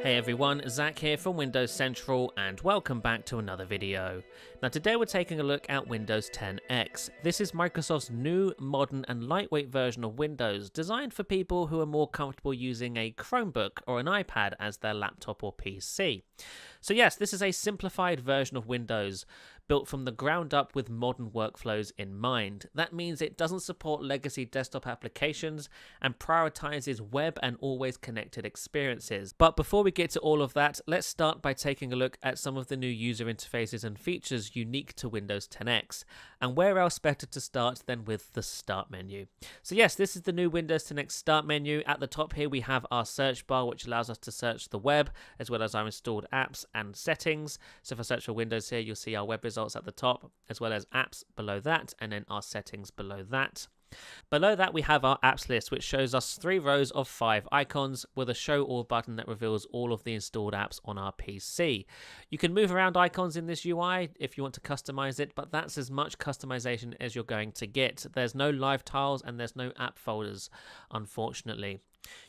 Hey everyone, Zach here from Windows Central and welcome back to another video. Now today we're taking a look at Windows 10 X. This is Microsoft's new, modern and lightweight version of Windows designed for people who are more comfortable using a Chromebook or an iPad as their laptop or PC. So yes, this is a simplified version of Windows built from the ground up with modern workflows in mind. That means it doesn't support legacy desktop applications and prioritizes web and always connected experiences. But before we get to all of that, let's start by taking a look at some of the new user interfaces and features unique to Windows 10 X. And where else better to start than with the Start menu. So yes, this is the new Windows 10 X Start menu. At the top here we have our search bar, which allows us to search the web as well as our installed apps and settings. So if I search for Windows here, you'll see our web results at the top as well as apps below that, and then our settings below that. Below that we have our apps list, which shows us 3 rows of 5 icons with a show all button that reveals all of the installed apps on our PC. You can move around icons in this UI if you want to customize it, but that's as much customization as you're going to get. There's no live tiles and there's no app folders, unfortunately.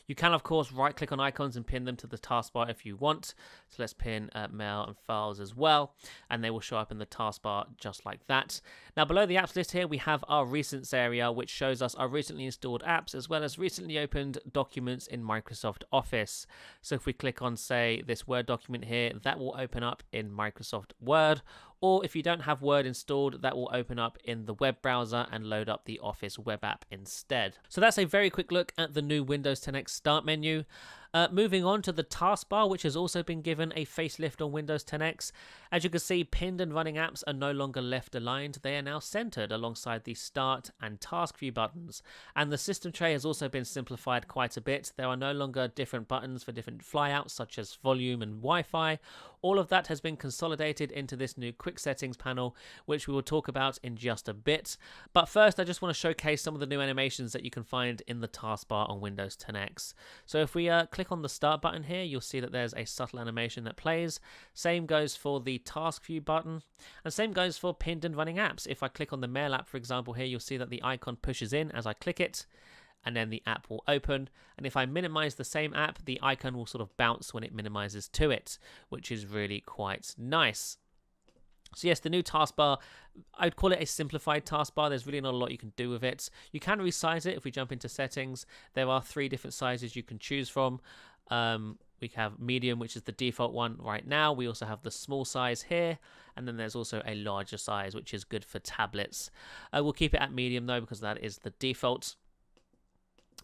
You can of course right click on icons and pin them to the taskbar if you want. So let's pin mail and files as well, and they will show up in the taskbar just like that. Now below the apps list here we have our recents area, which shows us our recently installed apps as well as recently opened documents in Microsoft Office. So if we click on, say, this Word document here, that will open up in Microsoft Word. Or if you don't have Word installed, that will open up in the web browser and load up the Office web app instead. So that's a very quick look at the new Windows 10 X Start menu. Moving on to the taskbar, which has also been given a facelift on Windows 10 X. As you can see, pinned and running apps are no longer left aligned. They are now centered alongside the Start and Task View buttons. And the system tray has also been simplified quite a bit. There are no longer different buttons for different flyouts, such as volume and Wi-Fi. All of that has been consolidated into this new quick settings panel, which we will talk about in just a bit. But first, I just want to showcase some of the new animations that you can find in the taskbar on Windows 10 X. So if we click on the Start button here, you'll see that there's a subtle animation that plays. Same goes for the Task View button, and same goes for pinned and running apps. If I click on the Mail app, for example, here, you'll see that the icon pushes in as I click it, and then the app will open. And if I minimize the same app, the icon will sort of bounce when it minimizes to it, which is really quite nice. So yes, the new taskbar, I'd call it a simplified taskbar. There's really not a lot you can do with it. You can resize it if we jump into settings. There are 3 different sizes you can choose from. We have medium, which is the default one right now. We also have the small size here, and then there's also a larger size, which is good for tablets. We'll keep it at medium though, because that is the default.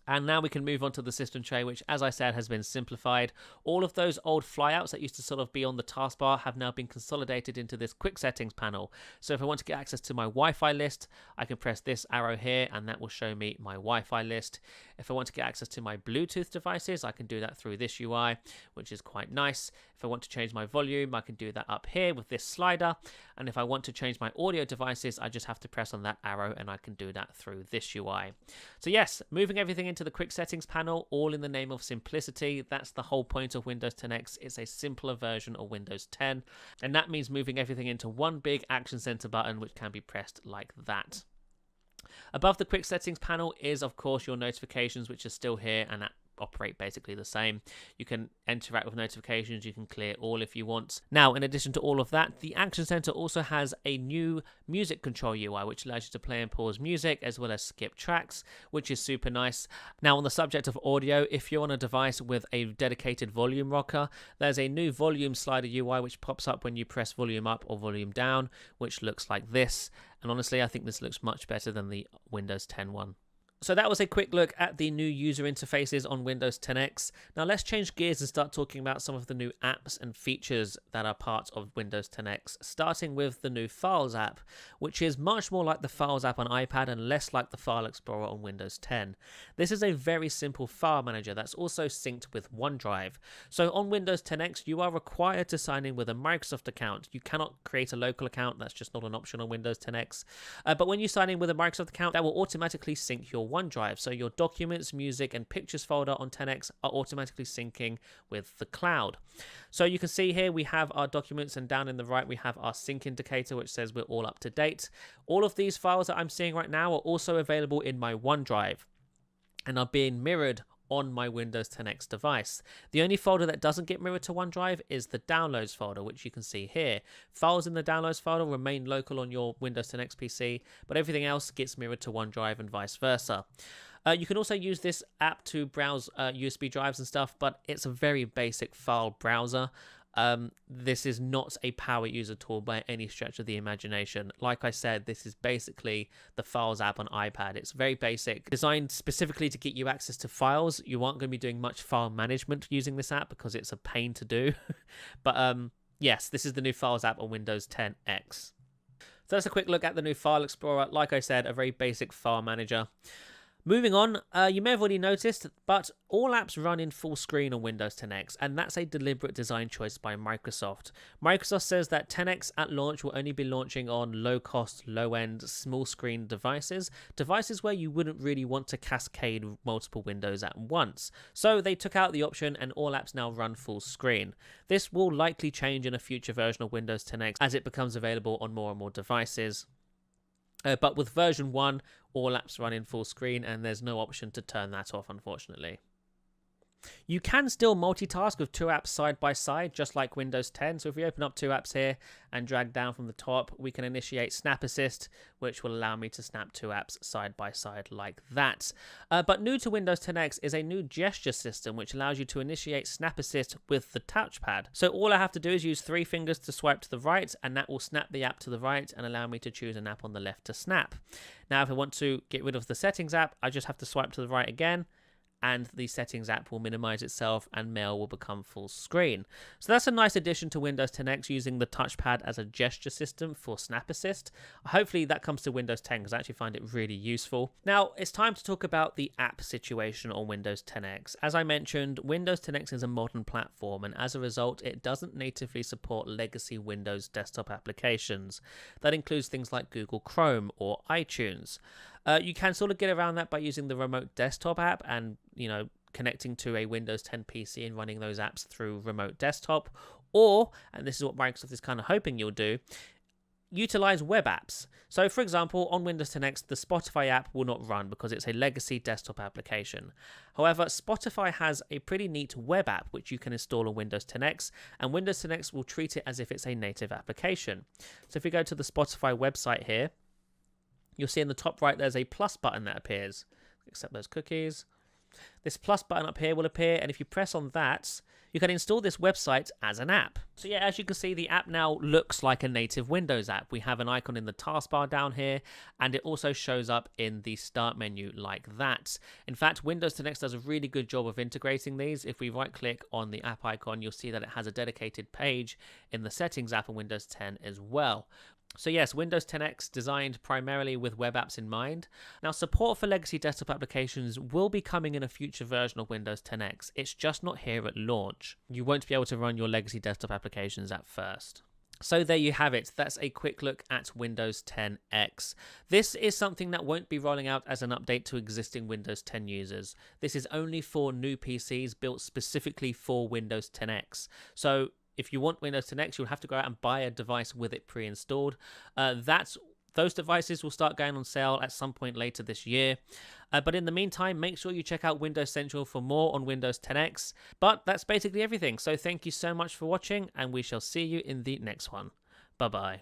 And now we can move on to the system tray, which, as I said, has been simplified. All of those old flyouts that used to sort of be on the taskbar have now been consolidated into this quick settings panel. So if I want to get access to my Wi-Fi list, I can press this arrow here and that will show me my Wi-Fi list. If I want to get access to my Bluetooth devices, I can do that through this UI, which is quite nice. If I want to change my volume, I can do that up here with this slider. And if I want to change my audio devices, I just have to press on that arrow and I can do that through this UI. So yes, moving everything into the quick settings panel, all in the name of simplicity. That's the whole point of Windows 10 X. It's a simpler version of Windows 10. And that means moving everything into one big Action Center button, which can be pressed like that. Above the quick settings panel is, of course, your notifications, which are still here and that operate basically the same. You can interact with notifications, you can clear all if you want. Now, in addition to all of that, the Action Center also has a new music control UI, which allows you to play and pause music as well as skip tracks, which is super nice. Now, on the subject of audio, if you're on a device with a dedicated volume rocker, there's a new volume slider UI which pops up when you press volume up or volume down, which looks like this. And honestly, I think this looks much better than the Windows 10 one. So that was a quick look at the new user interfaces on Windows 10 X. Now let's change gears and start talking about some of the new apps and features that are part of Windows 10 X, starting with the new Files app, which is much more like the Files app on iPad and less like the File Explorer on Windows 10. This is a very simple file manager that's also synced with OneDrive. So on Windows 10 X, you are required to sign in with a Microsoft account. You cannot create a local account. That's just not an option on Windows 10 X. But when you sign in with a Microsoft account, that will automatically sync your OneDrive. So your documents, music, and pictures folder on 10X are automatically syncing with the cloud. So you can see here we have our documents, and down in the right we have our sync indicator, which says we're all up to date. All of these files that I'm seeing right now are also available in my OneDrive and are being mirrored on my Windows 10X device. The only folder that doesn't get mirrored to OneDrive is the Downloads folder, which you can see here. Files in the Downloads folder remain local on your Windows 10X PC, but everything else gets mirrored to OneDrive and vice versa. You can also use this app to browse USB drives and stuff, but it's a very basic file browser. This is not a power user tool by any stretch of the imagination. Like I said, this is basically the Files app on iPad. It's very basic, designed specifically to get you access to files. You aren't going to be doing much file management using this app because it's a pain to do. But yes, this is the new Files app on Windows 10X. So that's a quick look at the new File Explorer. Like I said, a very basic file manager. Moving on, you may have already noticed, but all apps run in full screen on Windows 10X, and that's a deliberate design choice by Microsoft. Microsoft says that 10X at launch will only be launching on low-cost, low-end, small-screen devices where you wouldn't really want to cascade multiple windows at once. So they took out the option, and all apps now run full screen. This will likely change in a future version of Windows 10X as it becomes available on more and more devices. But with version 1, all apps run in full screen, and there's no option to turn that off, unfortunately. You can still multitask with two apps side by side, just like Windows 10. So if we open up two apps here and drag down from the top, we can initiate Snap Assist, which will allow me to snap two apps side by side like that. But new to Windows 10X is a new gesture system, which allows you to initiate Snap Assist with the touchpad. So all I have to do is use 3 fingers to swipe to the right, and that will snap the app to the right and allow me to choose an app on the left to snap. Now, if I want to get rid of the Settings app, I just have to swipe to the right again, and the Settings app will minimize itself and Mail will become full screen. So that's a nice addition to Windows 10X, using the touchpad as a gesture system for Snap Assist. Hopefully that comes to Windows 10 because I actually find it really useful. Now it's time to talk about the app situation on Windows 10X. As I mentioned, Windows 10X is a modern platform, and as a result it doesn't natively support legacy Windows desktop applications. That includes things like Google Chrome or iTunes. You can sort of get around that by using the Remote Desktop app and, connecting to a Windows 10 PC and running those apps through Remote Desktop. Or, and this is what Microsoft is kind of hoping you'll do, utilize web apps. So, for example, on Windows 10X, the Spotify app will not run because it's a legacy desktop application. However, Spotify has a pretty neat web app which you can install on Windows 10X, and Windows 10X will treat it as if it's a native application. So if we go to the Spotify website here, you'll see in the top right there's a plus button that appears. Accept those cookies. This plus button up here will appear, and if you press on that, you can install this website as an app. So yeah, as you can see, the app now looks like a native Windows app. We have an icon in the taskbar down here, and it also shows up in the start menu like that. In fact, Windows 10X does a really good job of integrating these. If we right click on the app icon, you'll see that it has a dedicated page in the Settings app on Windows 10 as well. So yes, Windows 10X designed primarily with web apps in mind. Now, support for legacy desktop applications will be coming in a future version of Windows 10X. It's just not here at launch. You won't be able to run your legacy desktop applications at first. So there you have it. That's a quick look at Windows 10X. This is something that won't be rolling out as an update to existing Windows 10 users. This is only for new PCs built specifically for Windows 10X. So if you want Windows 10X, you'll have to go out and buy a device with it pre-installed. Those devices will start going on sale at some point later this year. But in the meantime, make sure you check out Windows Central for more on Windows 10X. But that's basically everything. So thank you so much for watching, and we shall see you in the next one. Bye-bye.